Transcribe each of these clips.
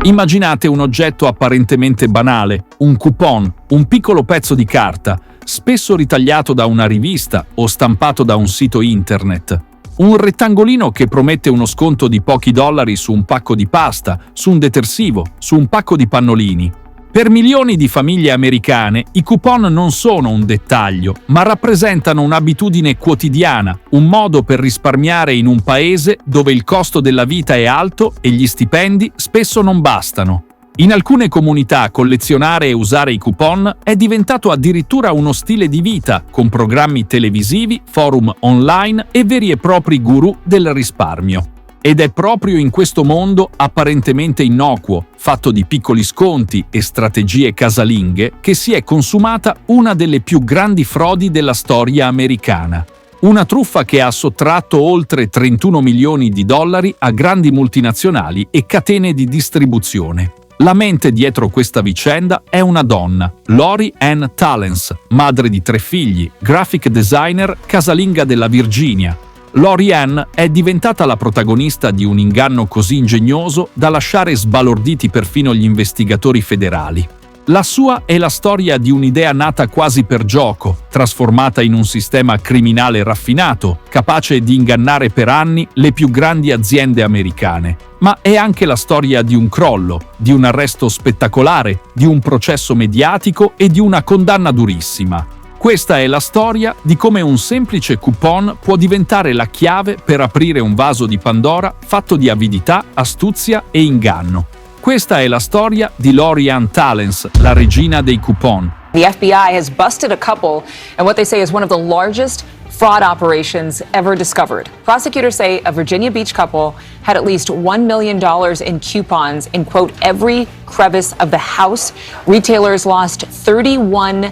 Immaginate un oggetto apparentemente banale, un coupon, un piccolo pezzo di carta, spesso ritagliato da una rivista o stampato da un sito internet. Un rettangolino che promette uno sconto di pochi dollari su un pacco di pasta, su un detersivo, su un pacco di pannolini. Per milioni di famiglie americane i coupon non sono un dettaglio, ma rappresentano un'abitudine quotidiana, un modo per risparmiare in un paese dove il costo della vita è alto e gli stipendi spesso non bastano. In alcune comunità collezionare e usare i coupon è diventato addirittura uno stile di vita, con programmi televisivi, forum online e veri e propri guru del risparmio. Ed è proprio in questo mondo apparentemente innocuo, fatto di piccoli sconti e strategie casalinghe, che si è consumata una delle più grandi frodi della storia americana. Una truffa che ha sottratto oltre 31 milioni di dollari a grandi multinazionali e catene di distribuzione. La mente dietro questa vicenda è una donna, Lori Ann Talens, madre di 3 figli, graphic designer, casalinga della Virginia. Lori Ann è diventata la protagonista di un inganno così ingegnoso da lasciare sbalorditi perfino gli investigatori federali. La sua è la storia di un'idea nata quasi per gioco, trasformata in un sistema criminale raffinato, capace di ingannare per anni le più grandi aziende americane. Ma è anche la storia di un crollo, di un arresto spettacolare, di un processo mediatico e di una condanna durissima. Questa è la storia di come un semplice coupon può diventare la chiave per aprire un vaso di Pandora fatto di avidità, astuzia e inganno. Questa è la storia di Lori Ann Talens, la regina dei coupon. The FBI has busted a couple in what they say is one of the largest fraud operations ever discovered. Prosecutors say a Virginia Beach couple had at least $1 million in coupons in, quote, every crevice of the house. Retailers lost $31.8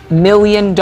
million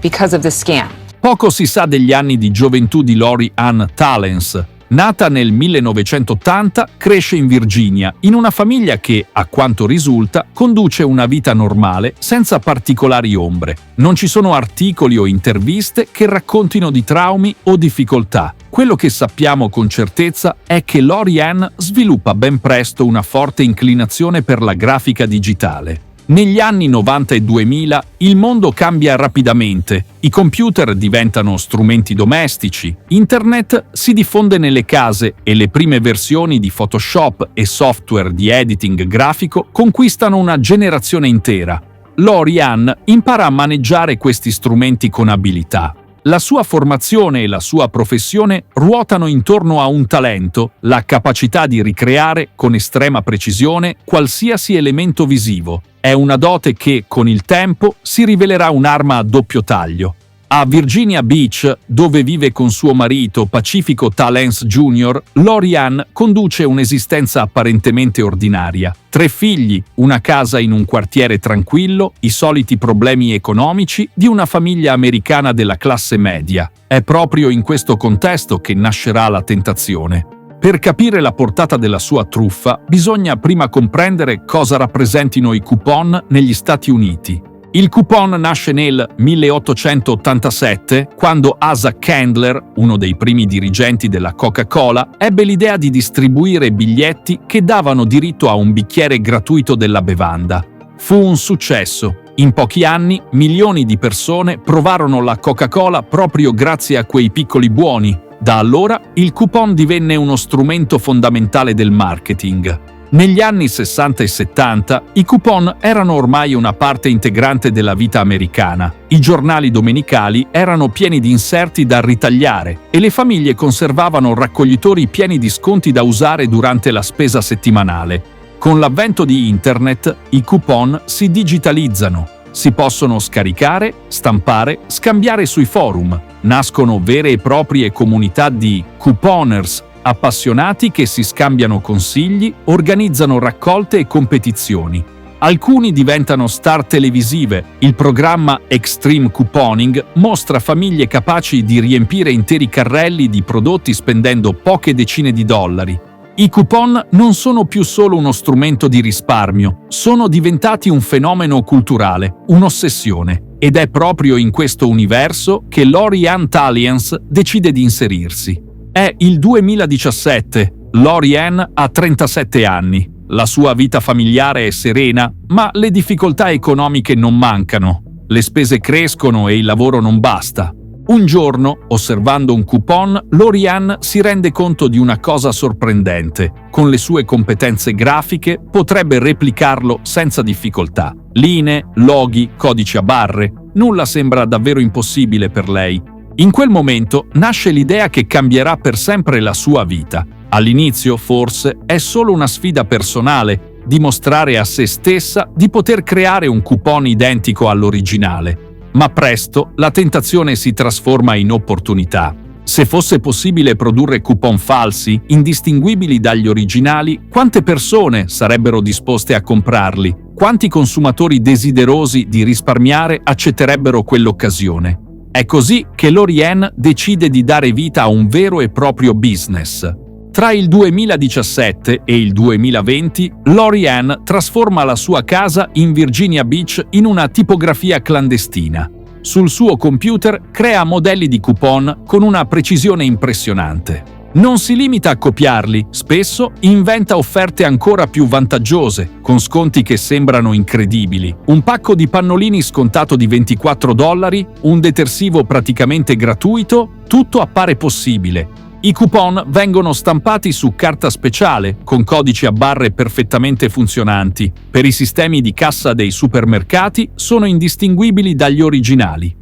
because of the scam. Poco si sa degli anni di gioventù di Lori Ann Talens. Nata nel 1980, cresce in Virginia, in una famiglia che, a quanto risulta, conduce una vita normale, senza particolari ombre. Non ci sono articoli o interviste che raccontino di traumi o difficoltà. Quello che sappiamo con certezza è che Lori Ann sviluppa ben presto una forte inclinazione per la grafica digitale. Negli anni 90 e 2000 il mondo cambia rapidamente, i computer diventano strumenti domestici, internet si diffonde nelle case e le prime versioni di Photoshop e software di editing grafico conquistano una generazione intera. Lori Ann impara a maneggiare questi strumenti con abilità. La sua formazione e la sua professione ruotano intorno a un talento, la capacità di ricreare con estrema precisione qualsiasi elemento visivo. È una dote che, con il tempo, si rivelerà un'arma a doppio taglio. A Virginia Beach, dove vive con suo marito Pacifico Talens Jr., Lori Ann conduce un'esistenza apparentemente ordinaria. 3 figli, una casa in un quartiere tranquillo, i soliti problemi economici di una famiglia americana della classe media. È proprio in questo contesto che nascerà la tentazione. Per capire la portata della sua truffa, bisogna prima comprendere cosa rappresentino i coupon negli Stati Uniti. Il coupon nasce nel 1887, quando Asa Candler, uno dei primi dirigenti della Coca-Cola, ebbe l'idea di distribuire biglietti che davano diritto a un bicchiere gratuito della bevanda. Fu un successo. In pochi anni, milioni di persone provarono la Coca-Cola proprio grazie a quei piccoli buoni. Da allora, il coupon divenne uno strumento fondamentale del marketing. Negli anni 60 e 70, i coupon erano ormai una parte integrante della vita americana. I giornali domenicali erano pieni di inserti da ritagliare e le famiglie conservavano raccoglitori pieni di sconti da usare durante la spesa settimanale. Con l'avvento di Internet, i coupon si digitalizzano. Si possono scaricare, stampare, scambiare sui forum. Nascono vere e proprie comunità di couponers, appassionati che si scambiano consigli, organizzano raccolte e competizioni. Alcuni diventano star televisive. Il programma Extreme Couponing mostra famiglie capaci di riempire interi carrelli di prodotti spendendo poche decine di dollari. I coupon non sono più solo uno strumento di risparmio, sono diventati un fenomeno culturale, un'ossessione. Ed è proprio in questo universo che Lori Ann Talens decide di inserirsi. È il 2017 Lori Ann ha 37 anni. La sua vita familiare è serena, ma le difficoltà economiche non mancano. Le spese crescono e il lavoro non basta. Un giorno, osservando un coupon, Lori Ann si rende conto di una cosa sorprendente. Con le sue competenze grafiche potrebbe replicarlo senza difficoltà. Linee, loghi, codici a barre, nulla sembra davvero impossibile per lei. In quel momento nasce l'idea che cambierà per sempre la sua vita. All'inizio, forse, è solo una sfida personale, dimostrare a se stessa di poter creare un coupon identico all'originale. Ma presto la tentazione si trasforma in opportunità. Se fosse possibile produrre coupon falsi, indistinguibili dagli originali, quante persone sarebbero disposte a comprarli? Quanti consumatori desiderosi di risparmiare accetterebbero quell'occasione? È così che Lori Ann decide di dare vita a un vero e proprio business. Tra il 2017 e il 2020, Lori Ann trasforma la sua casa in Virginia Beach in una tipografia clandestina. Sul suo computer crea modelli di coupon con una precisione impressionante. Non si limita a copiarli, spesso inventa offerte ancora più vantaggiose, con sconti che sembrano incredibili. Un pacco di pannolini scontato di $24, un detersivo praticamente gratuito, tutto appare possibile. I coupon vengono stampati su carta speciale, con codici a barre perfettamente funzionanti. Per i sistemi di cassa dei supermercati sono indistinguibili dagli originali.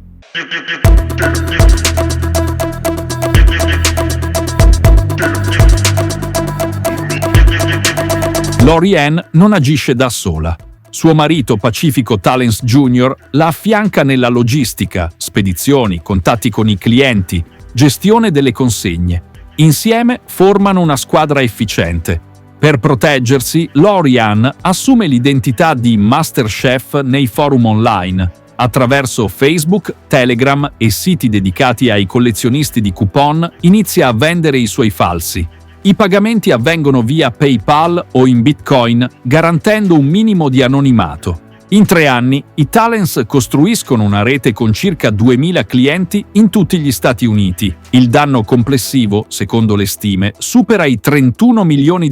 Lori Ann non agisce da sola. Suo marito Pacifico Talens Jr. la affianca nella logistica, spedizioni, contatti con i clienti, gestione delle consegne. Insieme formano una squadra efficiente. Per proteggersi, Lori Ann assume l'identità di Masterchef nei forum online. Attraverso Facebook, Telegram e siti dedicati ai collezionisti di coupon, inizia a vendere i suoi falsi. I pagamenti avvengono via PayPal o in Bitcoin, garantendo un minimo di anonimato. In 3 anni, i Talens costruiscono una rete con circa 2000 clienti in tutti gli Stati Uniti. Il danno complessivo, secondo le stime, supera i $31 milioni.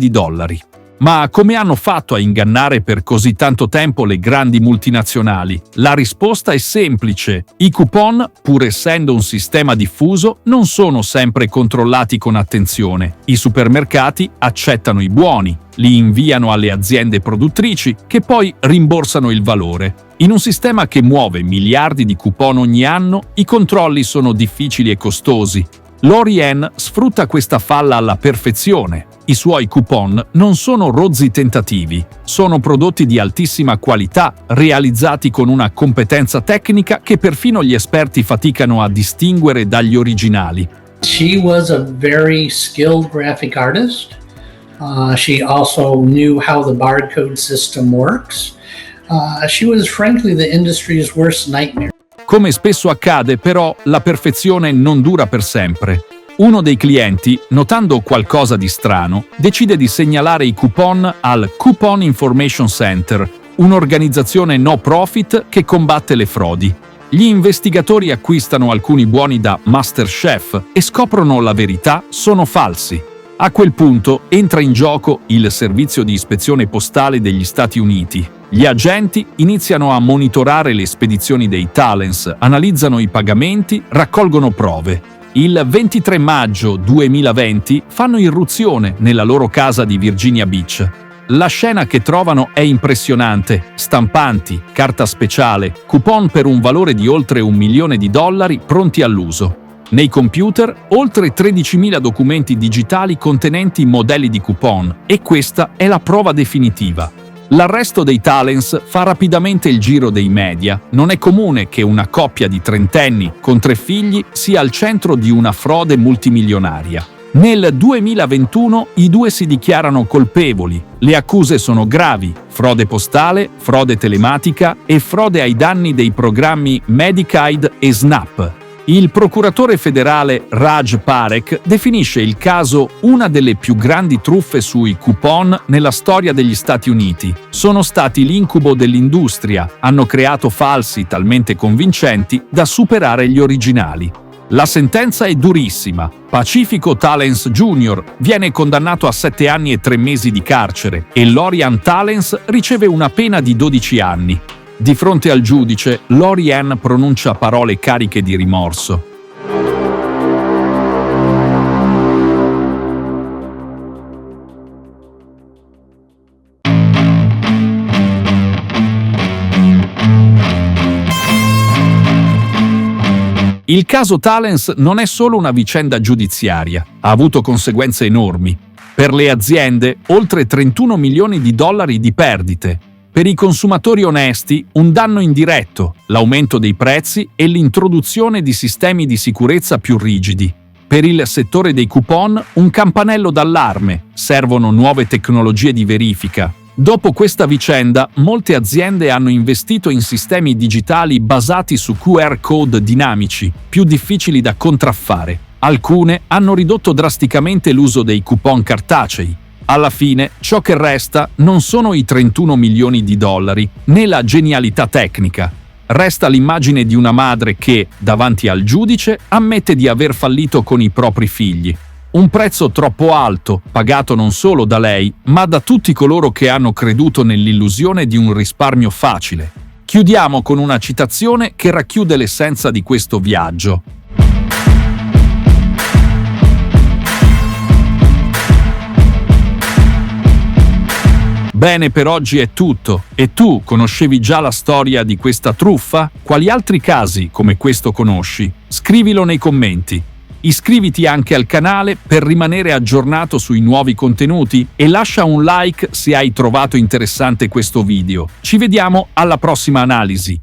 Ma come hanno fatto a ingannare per così tanto tempo le grandi multinazionali? La risposta è semplice. I coupon, pur essendo un sistema diffuso, non sono sempre controllati con attenzione. I supermercati accettano i buoni, li inviano alle aziende produttrici, che poi rimborsano il valore. In un sistema che muove miliardi di coupon ogni anno, i controlli sono difficili e costosi. Lori Ann sfrutta questa falla alla perfezione. I suoi coupon non sono rozzi tentativi, sono prodotti di altissima qualità, realizzati con una competenza tecnica che perfino gli esperti faticano a distinguere dagli originali. She was a very skilled graphic artist. She also knew how the barcode system works. She was frankly the industry's worst nightmare. Come spesso accade, però, la perfezione non dura per sempre. Uno dei clienti, notando qualcosa di strano, decide di segnalare i coupon al Coupon Information Center, un'organizzazione no profit che combatte le frodi. Gli investigatori acquistano alcuni buoni da Masterchef e scoprono la verità: sono falsi. A quel punto entra in gioco il servizio di ispezione postale degli Stati Uniti. Gli agenti iniziano a monitorare le spedizioni dei Talens, analizzano i pagamenti, raccolgono prove. Il 23 maggio 2020 fanno irruzione nella loro casa di Virginia Beach. La scena che trovano è impressionante: stampanti, carta speciale, coupon per un valore di oltre $1 milione pronti all'uso. Nei computer, oltre 13.000 documenti digitali contenenti modelli di coupon, e questa è la prova definitiva. L'arresto dei Talens fa rapidamente il giro dei media. Non è comune che una coppia di trentenni con 3 figli sia al centro di una frode multimilionaria. Nel 2021 i due si dichiarano colpevoli. Le accuse sono gravi: frode postale, frode telematica e frode ai danni dei programmi Medicaid e SNAP. Il procuratore federale Raj Parekh definisce il caso una delle più grandi truffe sui coupon nella storia degli Stati Uniti. Sono stati l'incubo dell'industria, hanno creato falsi talmente convincenti da superare gli originali. La sentenza è durissima. Pacifico Talens Jr. viene condannato a 7 anni e 3 mesi di carcere e Lori-Ann Talens riceve una pena di 12 anni. Di fronte al giudice, Lori-Ann pronuncia parole cariche di rimorso. Il caso Talens non è solo una vicenda giudiziaria, ha avuto conseguenze enormi. Per le aziende, oltre 31 milioni di dollari di perdite. Per i consumatori onesti, un danno indiretto, l'aumento dei prezzi e l'introduzione di sistemi di sicurezza più rigidi. Per il settore dei coupon, un campanello d'allarme, servono nuove tecnologie di verifica. Dopo questa vicenda, molte aziende hanno investito in sistemi digitali basati su QR code dinamici, più difficili da contraffare. Alcune hanno ridotto drasticamente l'uso dei coupon cartacei. Alla fine, ciò che resta non sono i 31 milioni di dollari, né la genialità tecnica. Resta l'immagine di una madre che, davanti al giudice, ammette di aver fallito con i propri figli. Un prezzo troppo alto, pagato non solo da lei, ma da tutti coloro che hanno creduto nell'illusione di un risparmio facile. Chiudiamo con una citazione che racchiude l'essenza di questo viaggio. Bene, per oggi è tutto. E tu conoscevi già la storia di questa truffa? Quali altri casi come questo conosci? Scrivilo nei commenti. Iscriviti anche al canale per rimanere aggiornato sui nuovi contenuti e lascia un like se hai trovato interessante questo video. Ci vediamo alla prossima analisi.